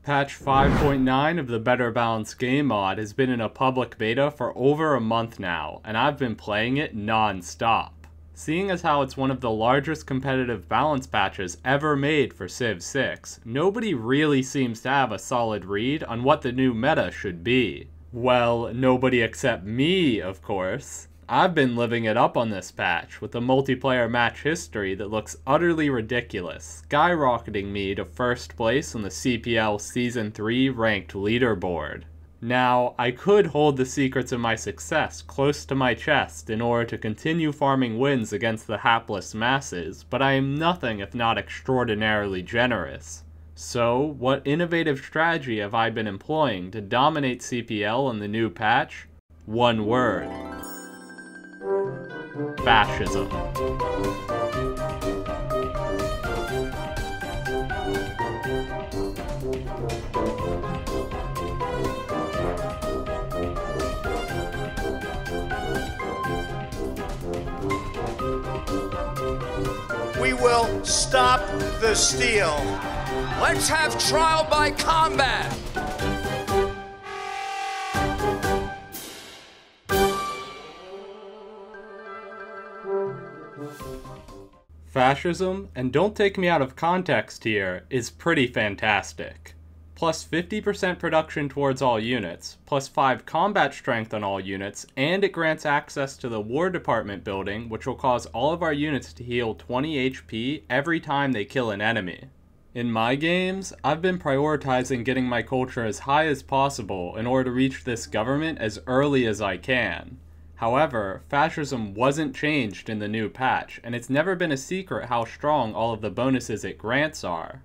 Patch 5.9 of the Better Balanced Game mod has been in a public beta for over a month now, and I've been playing it non-stop. Seeing as how it's one of the largest competitive balance patches ever made for Civ 6, nobody really seems to have a solid read on what the new meta should be. Well, nobody except me, of course. I've been living it up on this patch, with a multiplayer match history that looks utterly ridiculous, skyrocketing me to first place on the CPL Season 3 ranked leaderboard. Now, I could hold the secrets of my success close to my chest in order to continue farming wins against the hapless masses, but I am nothing if not extraordinarily generous. So, what innovative strategy have I been employing to dominate CPL in the new patch? One word. Fascism. We will stop the steal. Let's have trial by combat. Fascism, and don't take me out of context here, is pretty fantastic. Plus 50% production towards all units, plus 5 combat strength on all units, and it grants access to the War Department building, which will cause all of our units to heal 20 HP every time they kill an enemy. In my games, I've been prioritizing getting my culture as high as possible in order to reach this government as early as I can. However, fascism wasn't changed in the new patch, and it's never been a secret how strong all of the bonuses it grants are.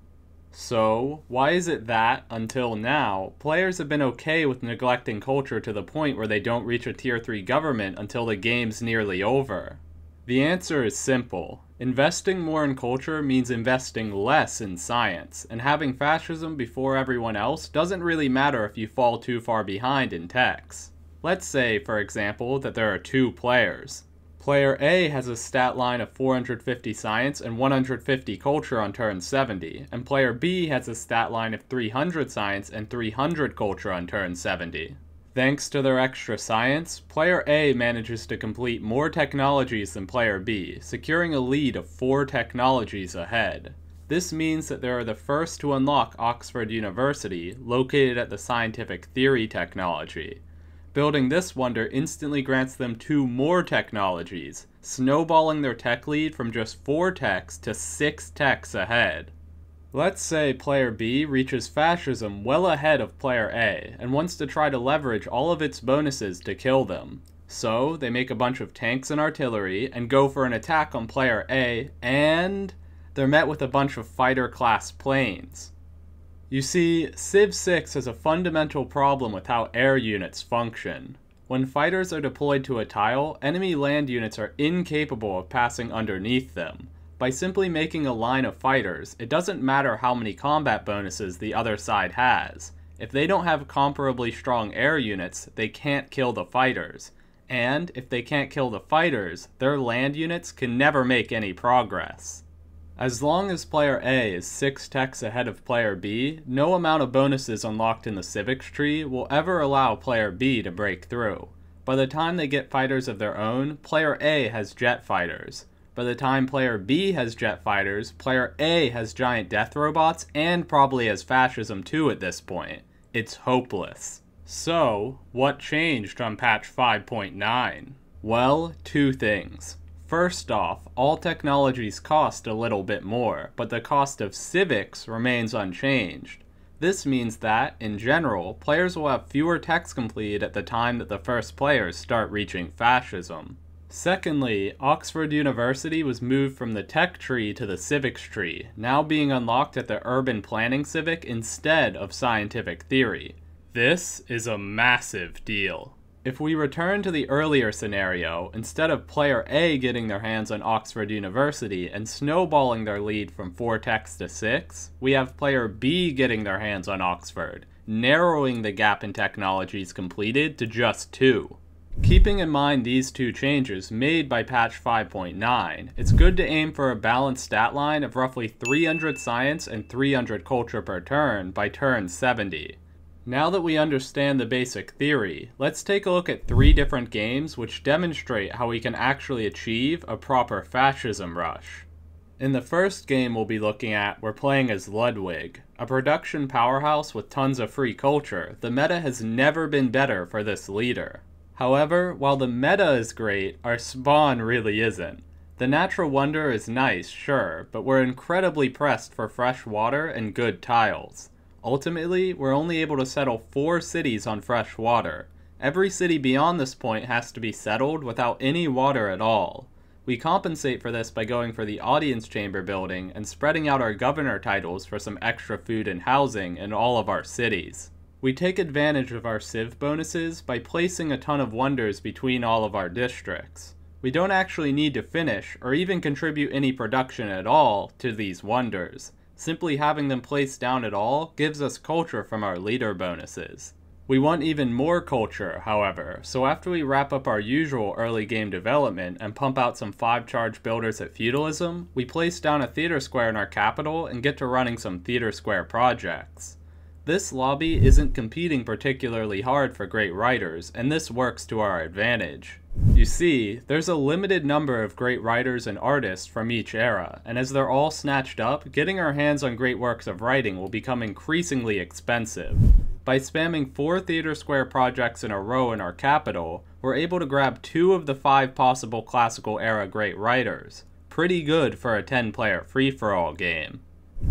So, why is it that, until now, players have been okay with neglecting culture to the point where they don't reach a tier 3 government until the game's nearly over? The answer is simple. Investing more in culture means investing less in science, and having fascism before everyone else doesn't really matter if you fall too far behind in techs. Let's say, for example, that there are 2 players. Player A has a stat line of 450 science and 150 culture on turn 70, and player B has a stat line of 300 science and 300 culture on turn 70. Thanks to their extra science, player A manages to complete more technologies than player B, securing a lead of 4 technologies ahead. This means that they are the first to unlock Oxford University, located at the scientific theory technology. Building this wonder instantly grants them 2 more technologies, snowballing their tech lead from just 4 techs to 6 techs ahead. Let's say player B reaches fascism well ahead of player A, and wants to try to leverage all of its bonuses to kill them. So, they make a bunch of tanks and artillery, and go for an attack on player A, and they're met with a bunch of fighter-class planes. You see, Civ 6 has a fundamental problem with how air units function. When fighters are deployed to a tile, enemy land units are incapable of passing underneath them. By simply making a line of fighters, it doesn't matter how many combat bonuses the other side has. If they don't have comparably strong air units, they can't kill the fighters. And if they can't kill the fighters, their land units can never make any progress. As long as player A is 6 techs ahead of player B, no amount of bonuses unlocked in the civics tree will ever allow player B to break through. By the time they get fighters of their own, player A has jet fighters. By the time player B has jet fighters, player A has giant death robots and probably has fascism too at this point. It's hopeless. So, what changed on patch 5.9? Well, 2 things. First off, all technologies cost a little bit more, but the cost of civics remains unchanged. This means that, in general, players will have fewer techs completed at the time that the first players start reaching fascism. Secondly, Oxford University was moved from the tech tree to the civics tree, now being unlocked at the urban planning civic instead of scientific theory. This is a massive deal. If we return to the earlier scenario, instead of player A getting their hands on Oxford University and snowballing their lead from 4 techs to 6, we have player B getting their hands on Oxford, narrowing the gap in technologies completed to just 2. Keeping in mind these two changes made by patch 5.9, it's good to aim for a balanced stat line of roughly 300 science and 300 culture per turn by turn 70. Now that we understand the basic theory, let's take a look at 3 different games which demonstrate how we can actually achieve a proper fascism rush. In the first game we'll be looking at, we're playing as Ludwig. A production powerhouse with tons of free culture, the meta has never been better for this leader. However, while the meta is great, our spawn really isn't. The natural wonder is nice, sure, but we're incredibly pressed for fresh water and good tiles. Ultimately, we're only able to settle 4 cities on fresh water. Every city beyond this point has to be settled without any water at all. We compensate for this by going for the audience chamber building and spreading out our governor titles for some extra food and housing in all of our cities. We take advantage of our civ bonuses by placing a ton of wonders between all of our districts. We don't actually need to finish or even contribute any production at all to these wonders. Simply having them placed down at all gives us culture from our leader bonuses. We want even more culture, however, so after we wrap up our usual early game development and pump out some 5-charge builders at feudalism, we place down a theater square in our capital and get to running some theater square projects. This lobby isn't competing particularly hard for great writers, and this works to our advantage. You see, there's a limited number of great writers and artists from each era, and as they're all snatched up, getting our hands on great works of writing will become increasingly expensive. By spamming 4 theater square projects in a row in our capital, we're able to grab 2 of the 5 possible classical era great writers. Pretty good for a 10-player free-for-all game.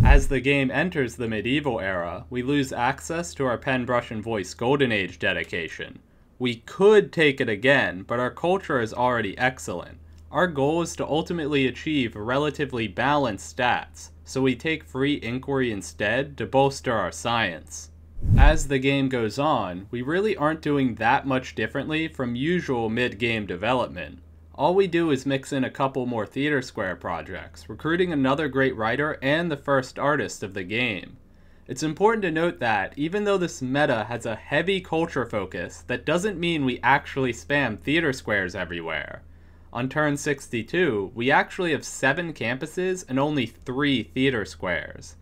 As the game enters the medieval era, we lose access to our pen, brush, and voice Golden Age dedication. We could take it again, but our culture is already excellent. Our goal is to ultimately achieve relatively balanced stats, so we take free inquiry instead to bolster our science. As the game goes on, we really aren't doing that much differently from usual mid-game development. All we do is mix in a couple more theater square projects, recruiting another great writer and the first artist of the game. It's important to note that, even though this meta has a heavy culture focus, that doesn't mean we actually spam theater squares everywhere. On turn 62, we actually have 7 campuses and only 3 theater squares.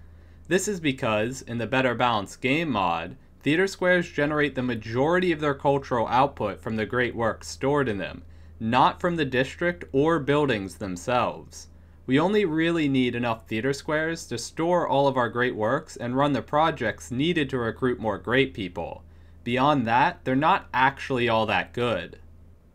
This is because, in the Better Balanced Game mod, theater squares generate the majority of their cultural output from the great works stored in them, not from the district or buildings themselves. We only really need enough theater squares to store all of our great works and run the projects needed to recruit more great people. Beyond that, they're not actually all that good.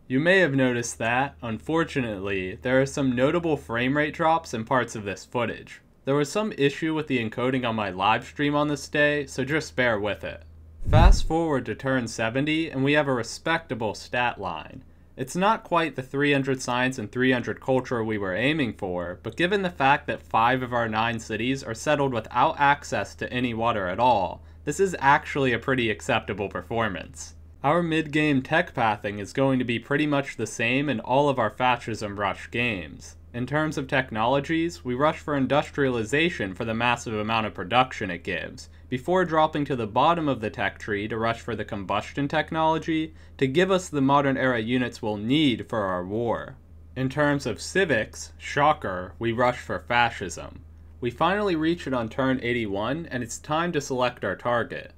You may have noticed that, unfortunately, there are some notable frame rate drops in parts of this footage. There was some issue with the encoding on my live stream on this day, so just bear with it. Fast forward to turn 70 and we have a respectable stat line. It's not quite the 300 science and 300 culture we were aiming for, but given the fact that 5 of our 9 cities are settled without access to any water at all, this is actually a pretty acceptable performance. Our mid-game tech pathing is going to be pretty much the same in all of our fascism rush games. In terms of technologies, we rush for industrialization for the massive amount of production it gives, before dropping to the bottom of the tech tree to rush for the combustion technology to give us the modern era units we'll need for our war. In terms of civics, shocker, we rush for fascism. We finally reach it on turn 81 and it's time to select our target.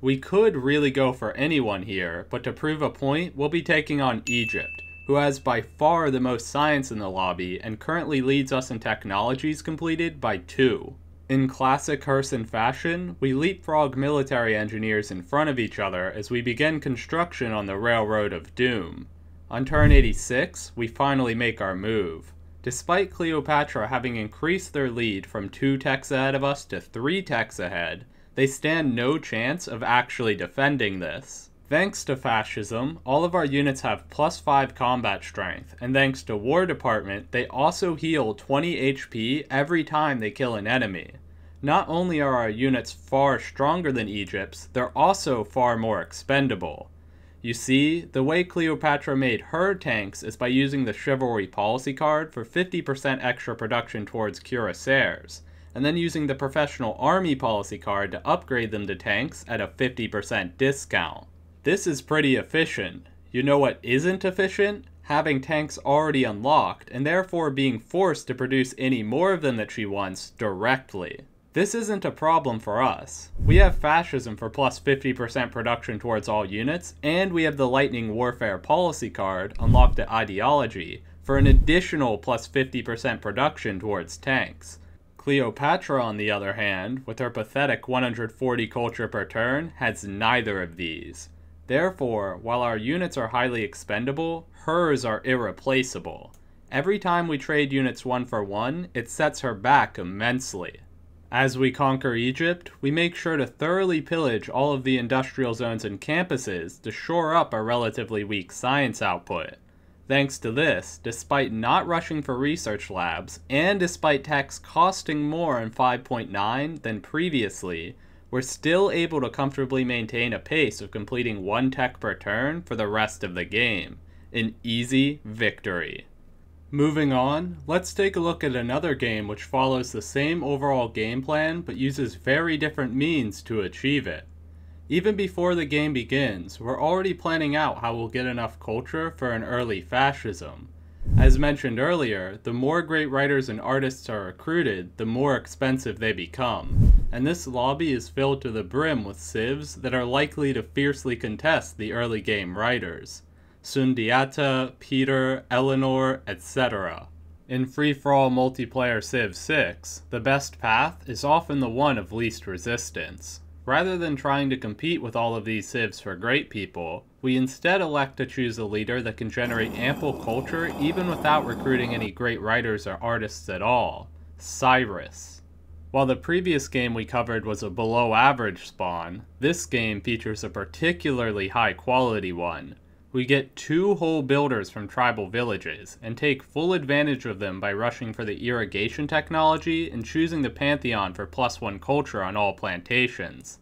We could really go for anyone here, but to prove a point, we'll be taking on Egypt, who has by far the most science in the lobby and currently leads us in technologies completed by 2. In classic Herson fashion, we leapfrog military engineers in front of each other as we begin construction on the Railroad of Doom. On turn 86, we finally make our move. Despite Cleopatra having increased their lead from 2 techs ahead of us to 3 techs ahead, they stand no chance of actually defending this. Thanks to fascism, all of our units have +5 combat strength, and thanks to War Department, they also heal 20 HP every time they kill an enemy. Not only are our units far stronger than Egypt's, they're also far more expendable. You see, the way Cleopatra made her tanks is by using the Chivalry Policy card for 50% extra production towards cuirassiers, and then using the Professional Army Policy card to upgrade them to tanks at a 50% discount. This is pretty efficient. You know what isn't efficient? Having tanks already unlocked, and therefore being forced to produce any more of them that she wants directly. This isn't a problem for us. We have fascism for plus 50% production towards all units, and we have the Lightning Warfare policy card, unlocked at Ideology, for an additional plus 50% production towards tanks. Cleopatra, on the other hand, with her pathetic 140 culture per turn, has neither of these. Therefore, while our units are highly expendable, hers are irreplaceable. Every time we trade units 1 for 1, it sets her back immensely. As we conquer Egypt, we make sure to thoroughly pillage all of the industrial zones and campuses to shore up our relatively weak science output. Thanks to this, despite not rushing for research labs, and despite techs costing more in 5.9 than previously, we're still able to comfortably maintain a pace of completing 1 tech per turn for the rest of the game. An easy victory. Moving on, let's take a look at another game which follows the same overall game plan but uses very different means to achieve it. Even before the game begins, we're already planning out how we'll get enough culture for an early fascism. As mentioned earlier, the more great writers and artists are recruited, the more expensive they become, and this lobby is filled to the brim with civs that are likely to fiercely contest the early game writers. Sundiata, Peter, Eleanor, etc. In free-for-all multiplayer Civ 6, the best path is often the one of least resistance. Rather than trying to compete with all of these civs for great people, we instead elect to choose a leader that can generate ample culture even without recruiting any great writers or artists at all. Cyrus. While the previous game we covered was a below average spawn, this game features a particularly high quality one. We get 2 whole builders from tribal villages, and take full advantage of them by rushing for the irrigation technology and choosing the Pantheon for +1 culture on all plantations.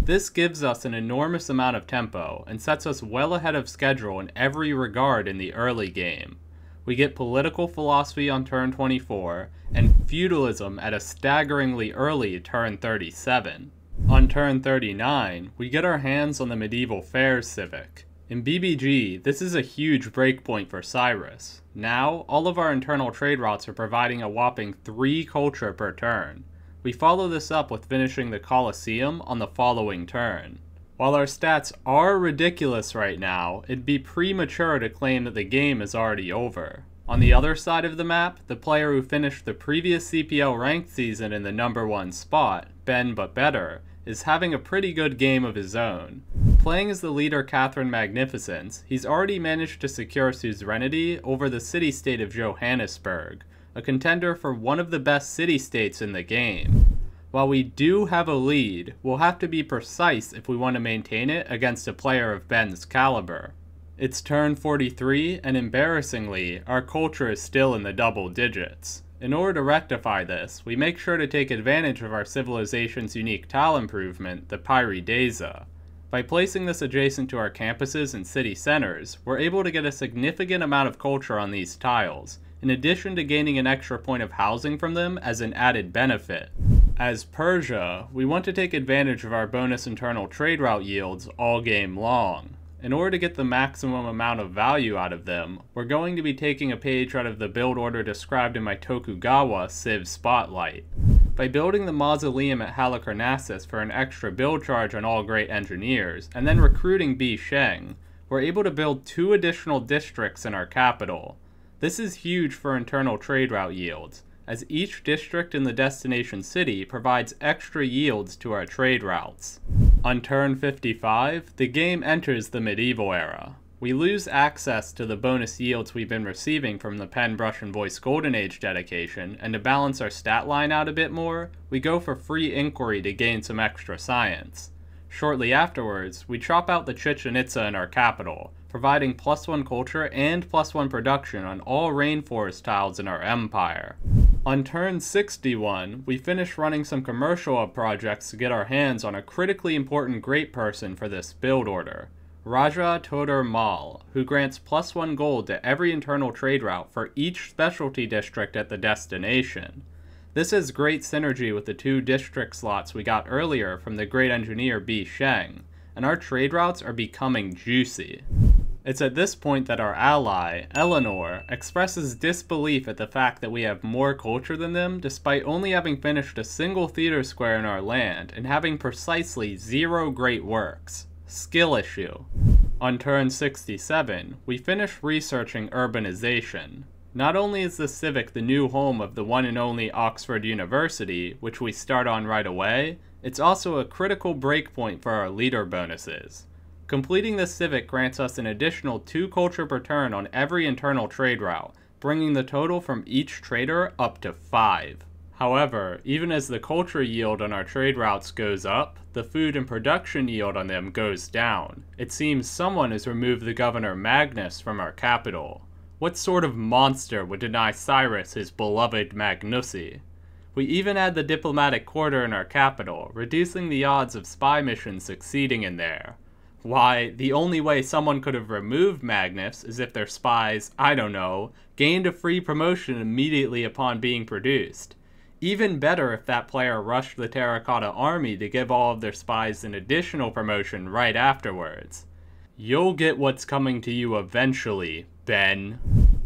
This gives us an enormous amount of tempo, and sets us well ahead of schedule in every regard in the early game. We get political philosophy on turn 24, and feudalism at a staggeringly early turn 37. On turn 39, we get our hands on the medieval fairs civic. In BBG, this is a huge breakpoint for Cyrus. Now, all of our internal trade routes are providing a whopping 3 culture per turn. We follow this up with finishing the Colosseum on the following turn. While our stats are ridiculous right now, it'd be premature to claim that the game is already over. On the other side of the map, the player who finished the previous CPL ranked season in the #1 spot, Ben But Better, is having a pretty good game of his own. Playing as the leader Catherine Magnificence, he's already managed to secure suzerainty over the city-state of Johannesburg, a contender for one of the best city-states in the game. While we do have a lead, we'll have to be precise if we want to maintain it against a player of Ben's caliber. It's turn 43, and embarrassingly, our culture is still in the double digits. In order to rectify this, we make sure to take advantage of our civilization's unique tile improvement, the Pyridesa. By placing this adjacent to our campuses and city centers, we're able to get a significant amount of culture on these tiles, in addition to gaining an extra point of housing from them as an added benefit. As Persia, we want to take advantage of our bonus internal trade route yields all game long. In order to get the maximum amount of value out of them, we're going to be taking a page out of the build order described in my Tokugawa Civ Spotlight. By building the mausoleum at Halicarnassus for an extra build charge on all great engineers, and then recruiting Bi Sheng, we're able to build 2 additional districts in our capital. This is huge for internal trade route yields, as each district in the destination city provides extra yields to our trade routes. On turn 55, the game enters the medieval era. We lose access to the bonus yields we've been receiving from the Pen, Brush, and Voice Golden Age dedication, and to balance our stat line out a bit more, we go for free inquiry to gain some extra science. Shortly afterwards, we chop out the Chichen Itza in our capital, providing +1 culture and +1 production on all rainforest tiles in our empire. On turn 61, we finish running some commercial hub projects to get our hands on a critically important great person for this build order, Raja Todor Mal, who grants +1 gold to every internal trade route for each specialty district at the destination. This has great synergy with the 2 district slots we got earlier from the great engineer Bi Sheng, and our trade routes are becoming juicy. It's at this point that our ally, Eleanor, expresses disbelief at the fact that we have more culture than them despite only having finished a single theater square in our land and having precisely 0 great works. Skill issue. On turn 67, we finish researching urbanization. Not only is the Civic the new home of the one and only Oxford University, which we start on right away, it's also a critical breakpoint for our leader bonuses. Completing the Civic grants us an additional 2 culture per turn on every internal trade route, bringing the total from each trader up to 5. However, even as the culture yield on our trade routes goes up, the food and production yield on them goes down. It seems someone has removed the Governor Magnus from our capital. What sort of monster would deny Cyrus his beloved Magnusi? We even add the diplomatic quarter in our capital, reducing the odds of spy missions succeeding in there. Why, the only way someone could have removed Magnus is if their spies, I don't know, gained a free promotion immediately upon being produced. Even better if that player rushed the Terracotta Army to give all of their spies an additional promotion right afterwards. You'll get what's coming to you eventually, Ben.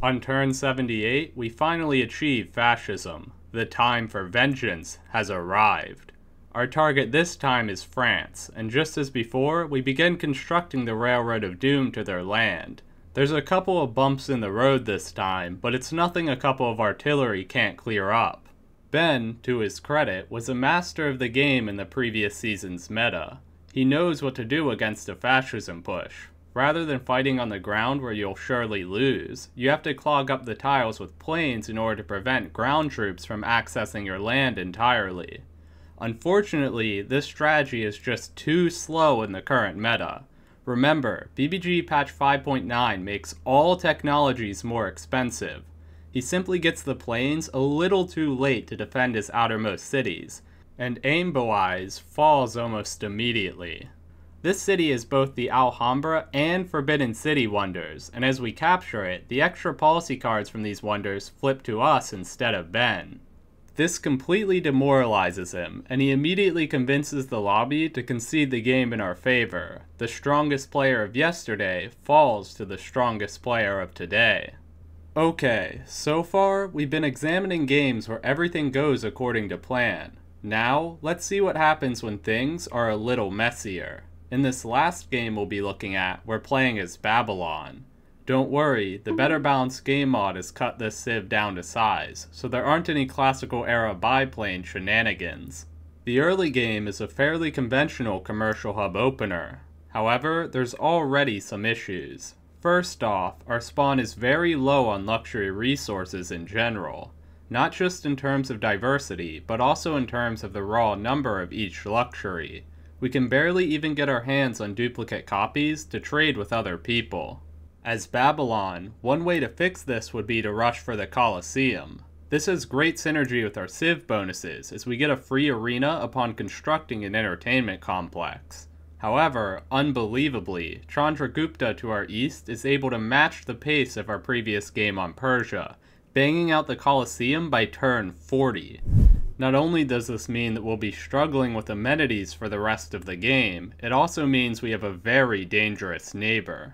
On turn 78, we finally achieve fascism. The time for vengeance has arrived. Our target this time is France, and just as before, we begin constructing the Railroad of Doom to their land. There's a couple of bumps in the road this time, but it's nothing a couple of artillery can't clear up. Ben, to his credit, was a master of the game in the previous season's meta. He knows what to do against a fascism push. Rather than fighting on the ground where you'll surely lose, you have to clog up the tiles with planes in order to prevent ground troops from accessing your land entirely. Unfortunately, this strategy is just too slow in the current meta. Remember, BBG patch 5.9 makes all technologies more expensive. He simply gets the planes a little too late to defend his outermost cities, and Aimboise falls almost immediately. This city is both the Alhambra and Forbidden City wonders, and as we capture it, the extra policy cards from these wonders flip to us instead of Ben. This completely demoralizes him, and he immediately convinces the lobby to concede the game in our favor. The strongest player of yesterday falls to the strongest player of today. Okay, so far, we've been examining games where everything goes according to plan. Now, let's see what happens when things are a little messier. In this last game we'll be looking at, we're playing as Babylon. Don't worry, the Better Balanced Game mod has cut this civ down to size, so there aren't any classical era biplane shenanigans. The early game is a fairly conventional commercial hub opener. However, there's already some issues. First off, our spawn is very low on luxury resources in general. Not just in terms of diversity, but also in terms of the raw number of each luxury. We can barely even get our hands on duplicate copies to trade with other people. As Babylon, one way to fix this would be to rush for the Colosseum. This has great synergy with our civ bonuses, as we get a free arena upon constructing an entertainment complex. However, unbelievably, Chandragupta to our east is able to match the pace of our previous game on Persia, banging out the Colosseum by turn 40. Not only does this mean that we'll be struggling with amenities for the rest of the game, it also means we have a very dangerous neighbor.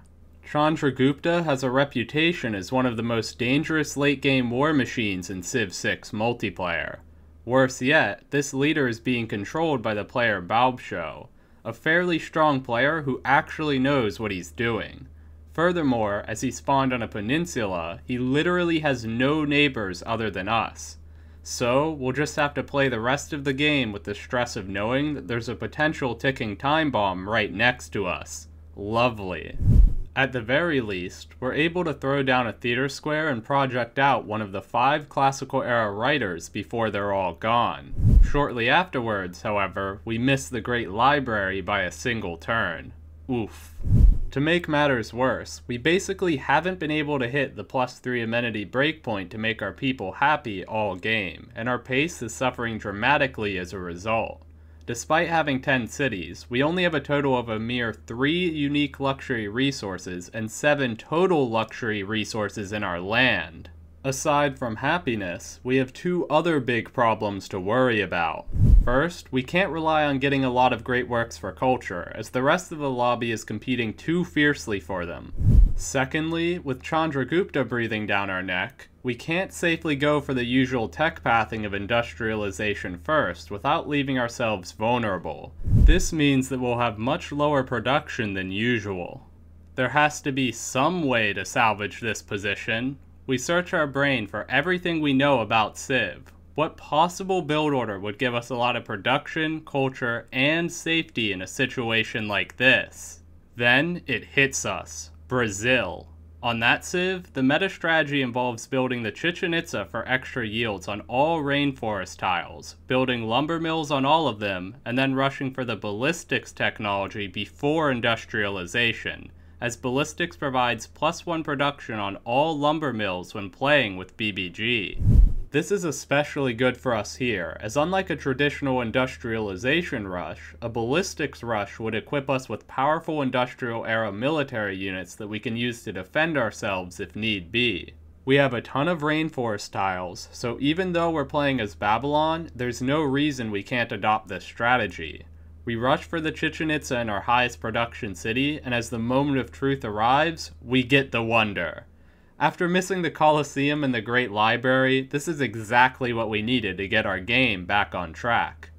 Chandragupta has a reputation as one of the most dangerous late-game war machines in Civ 6 multiplayer. Worse yet, this leader is being controlled by the player Baubshow, a fairly strong player who actually knows what he's doing. Furthermore, as he spawned on a peninsula, he literally has no neighbors other than us. So, we'll just have to play the rest of the game with the stress of knowing that there's a potential ticking time bomb right next to us. Lovely. At the very least, we're able to throw down a theater square and project out one of the 5 classical era writers before they're all gone. Shortly afterwards, however, we miss the Great Library by a single turn. Oof. To make matters worse, we basically haven't been able to hit the +3 amenity breakpoint to make our people happy all game, and our pace is suffering dramatically as a result. Despite having 10 cities, we only have a total of a mere 3 unique luxury resources and 7 total luxury resources in our land. Aside from happiness, we have 2 other big problems to worry about. First, we can't rely on getting a lot of great works for culture, as the rest of the lobby is competing too fiercely for them. Secondly, with Chandragupta breathing down our neck, we can't safely go for the usual tech pathing of industrialization first without leaving ourselves vulnerable. This means that we'll have much lower production than usual. There has to be some way to salvage this position. We search our brain for everything we know about Civ. What possible build order would give us a lot of production, culture, and safety in a situation like this? Then it hits us. Brazil. On that Civ, the meta strategy involves building the Chichen Itza for extra yields on all rainforest tiles, building lumber mills on all of them, and then rushing for the ballistics technology before industrialization, as ballistics provides +1 production on all lumber mills when playing with BBG. This is especially good for us here, as unlike a traditional industrialization rush, a ballistics rush would equip us with powerful industrial-era military units that we can use to defend ourselves if need be. We have a ton of rainforest tiles, so even though we're playing as Babylon, there's no reason we can't adopt this strategy. We rush for the Chichen Itza in our highest production city, and as the moment of truth arrives, we get the wonder. After missing the Colosseum and the Great Library, this is exactly what we needed to get our game back on track.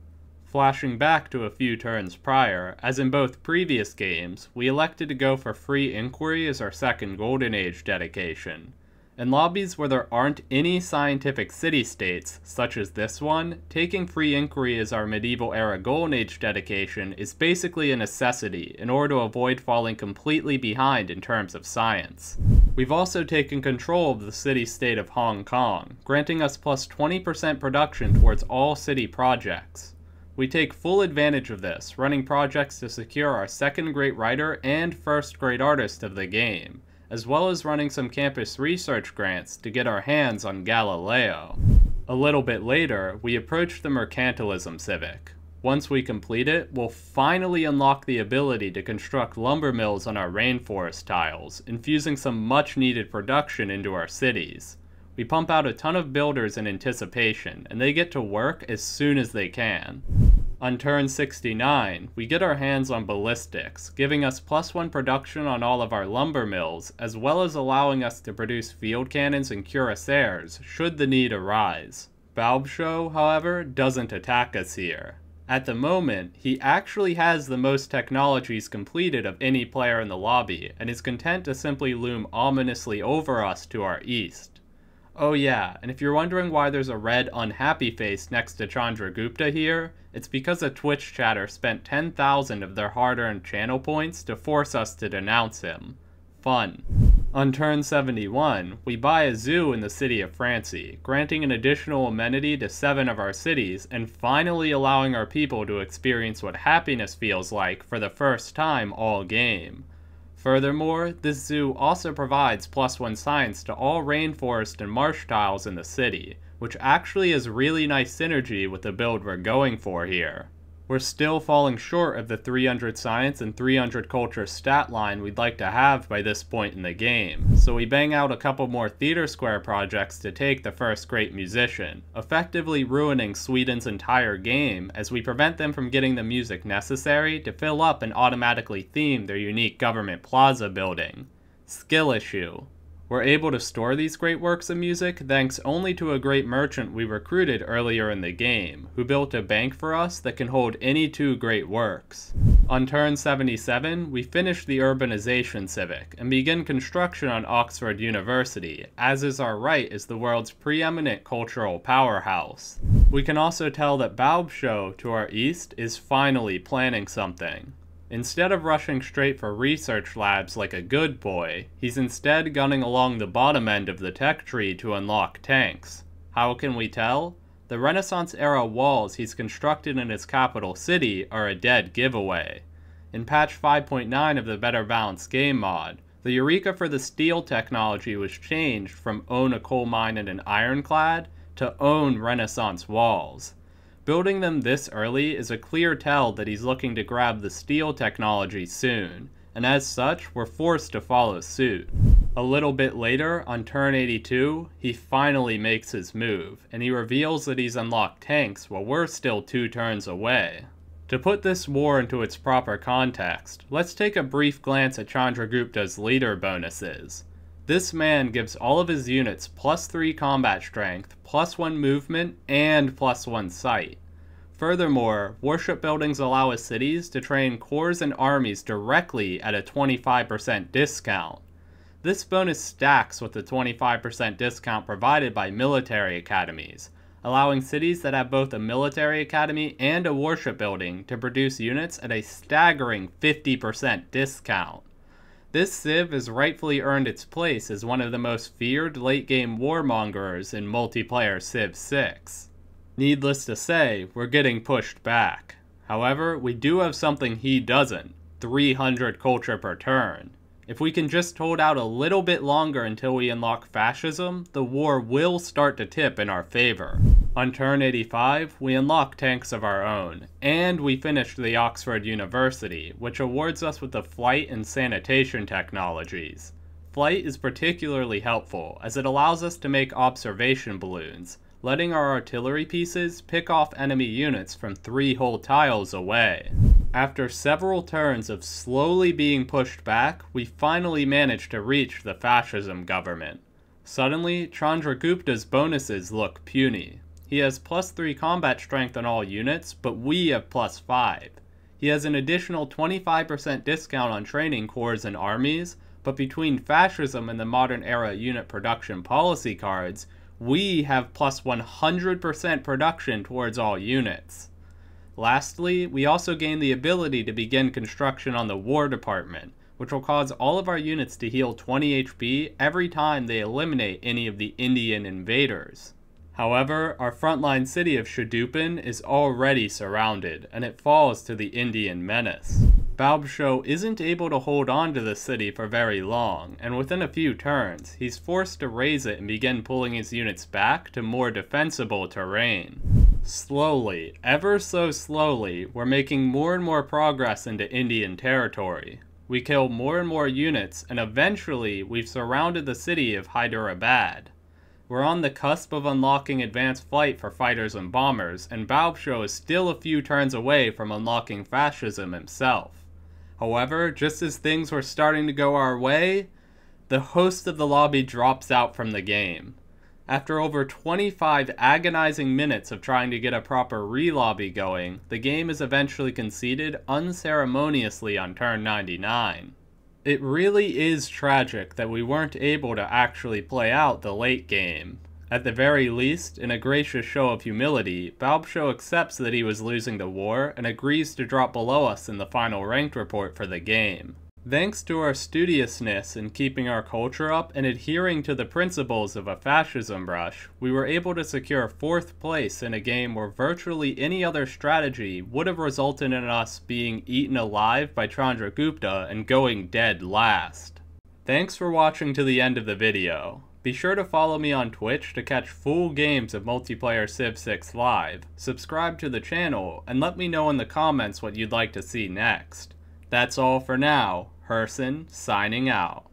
Flashing back to a few turns prior, as in both previous games, we elected to go for Free Inquiry as our second Golden Age dedication. In lobbies where there aren't any scientific city-states, such as this one, taking Free Inquiry as our medieval-era Golden Age dedication is basically a necessity in order to avoid falling completely behind in terms of science. We've also taken control of the city-state of Hong Kong, granting us +20% production towards all city projects. We take full advantage of this, running projects to secure our second great writer and first great artist of the game, as well as running some campus research grants to get our hands on Galileo. A little bit later, we approach the Mercantilism Civic. Once we complete it, we'll finally unlock the ability to construct lumber mills on our rainforest tiles, infusing some much needed production into our cities. We pump out a ton of builders in anticipation, and they get to work as soon as they can. On turn 69, we get our hands on ballistics, giving us +1 production on all of our lumber mills, as well as allowing us to produce field cannons and cuirassiers should the need arise. Balbshow, however, doesn't attack us here. At the moment, he actually has the most technologies completed of any player in the lobby, and is content to simply loom ominously over us to our east. Oh yeah, and if you're wondering why there's a red unhappy face next to Chandragupta here, it's because a Twitch chatter spent 10,000 of their hard-earned channel points to force us to denounce him. Fun. On turn 71, we buy a zoo in the city of Francie, granting an additional amenity to 7 of our cities, and finally allowing our people to experience what happiness feels like for the first time all game. Furthermore, this zoo also provides +1 science to all rainforest and marsh tiles in the city, which actually is really nice synergy with the build we're going for here. We're still falling short of the 300 science and 300 culture stat line we'd like to have by this point in the game, so we bang out a couple more theater square projects to take the first great musician, effectively ruining Sweden's entire game as we prevent them from getting the music necessary to fill up and automatically theme their unique government plaza building. Skill issue. We're able to store these great works of music thanks only to a great merchant we recruited earlier in the game, who built a bank for us that can hold any 2 great works. On turn 77, we finish the Urbanization Civic, and begin construction on Oxford University, as is our right as the world's preeminent cultural powerhouse. We can also tell that Balbshow, to our east, is finally planning something. Instead of rushing straight for research labs like a good boy, he's instead gunning along the bottom end of the tech tree to unlock tanks. How can we tell? The Renaissance-era walls he's constructed in his capital city are a dead giveaway. In patch 5.9 of the Better Balanced Game mod, the Eureka for the steel technology was changed from own a coal mine and an ironclad to own Renaissance walls. Building them this early is a clear tell that he's looking to grab the steel technology soon, and as such, we're forced to follow suit. A little bit later, on turn 82, he finally makes his move, and he reveals that he's unlocked tanks while we're still 2 turns away. To put this war into its proper context, let's take a brief glance at Chandragupta's leader bonuses. This man gives all of his units +3 combat strength, +1 movement, and +1 sight. Furthermore, warship buildings allow his cities to train corps and armies directly at a 25% discount. This bonus stacks with the 25% discount provided by military academies, allowing cities that have both a military academy and a warship building to produce units at a staggering 50% discount. This civ has rightfully earned its place as one of the most feared late-game warmongers in multiplayer Civ 6. Needless to say, we're getting pushed back. However, we do have something he doesn't: 300 culture per turn. If we can just hold out a little bit longer until we unlock fascism, the war will start to tip in our favor. On turn 85, we unlock tanks of our own, and we finished the Oxford University, which awards us with the flight and sanitation technologies. Flight is particularly helpful, as it allows us to make observation balloons, letting our artillery pieces pick off enemy units from 3 whole tiles away. After several turns of slowly being pushed back, we finally managed to reach the fascism government. Suddenly, Chandragupta's bonuses look puny. He has +3 combat strength on all units, but we have +5. He has an additional 25% discount on training corps and armies, but between fascism and the modern era unit production policy cards, we have +100% production towards all units. Lastly, we also gain the ability to begin construction on the War Department, which will cause all of our units to heal 20 HP every time they eliminate any of the Indian invaders. However, our frontline city of Shadupin is already surrounded, and it falls to the Indian menace. Balbsho isn't able to hold on to the city for very long, and within a few turns, he's forced to raise it and begin pulling his units back to more defensible terrain. Slowly, ever so slowly, we're making more and more progress into Indian territory. We kill more and more units, and eventually, we've surrounded the city of Hyderabad. We're on the cusp of unlocking advanced flight for fighters and bombers, and Balbsho is still a few turns away from unlocking fascism himself. However, just as things were starting to go our way, the host of the lobby drops out from the game. After over 25 agonizing minutes of trying to get a proper re-lobby going, the game is eventually conceded unceremoniously on turn 99. It really is tragic that we weren't able to actually play out the late game. At the very least, in a gracious show of humility, Balbsho accepts that he was losing the war and agrees to drop below us in the final ranked report for the game. Thanks to our studiousness in keeping our culture up and adhering to the principles of a fascism rush, we were able to secure 4th place in a game where virtually any other strategy would have resulted in us being eaten alive by Chandragupta and going dead last. Thanks for watching to the end of the video. Be sure to follow me on Twitch to catch full games of multiplayer Civ 6 live, subscribe to the channel, and let me know in the comments what you'd like to see next. That's all for now. Herson, signing out.